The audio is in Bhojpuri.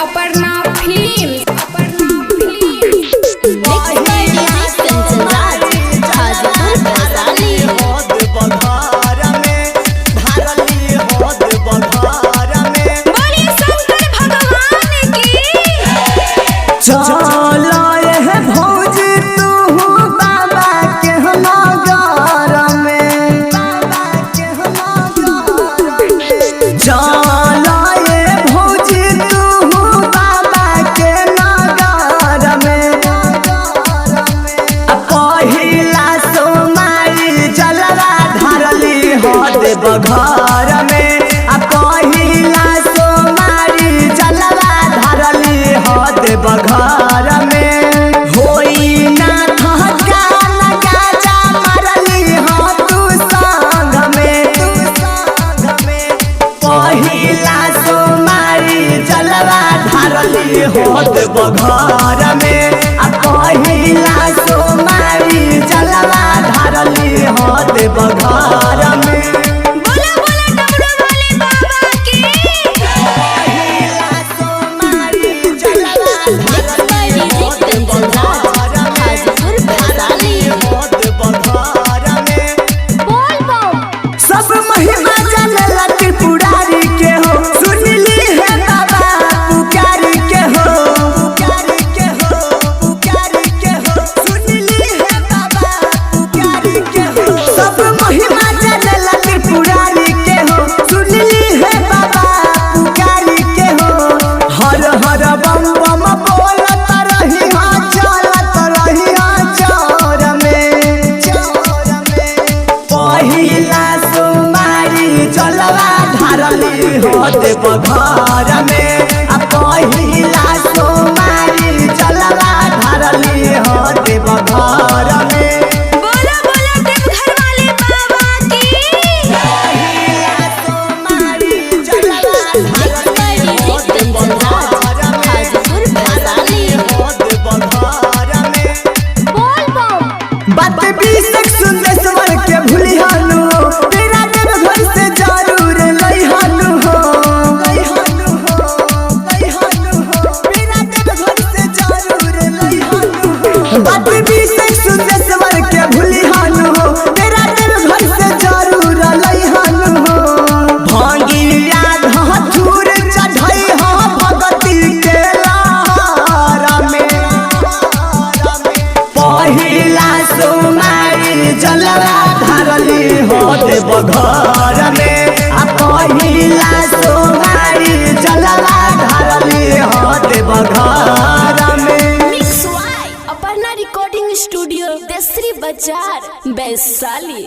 अपर्णा फिल्म। घर में पहिला सोमारी जलवा धरली हद बघर में होई ना थकान गाजा मरली हो तू संग में पहिला सोमारी जलवा धरली हद बघर में पहिला सोमारी जलवा धरली हद बघर में। बघर में पहिला सोमारी जलवा धरली हद बघर में। बोला बोला देवघर वाले बाबा की। पहिला सोमारी जलवा धरली हद बघर में। बोल बम बात बीसक सुंदर के भूली हालू तेरा देवघर से जरूर लई हालू बघर में पहिला सोमारी जलवा धरली हद बघर में। मिक्स वाई अपर्णा रिकॉर्डिंग स्टूडियो देसरी बाजार वैशाली।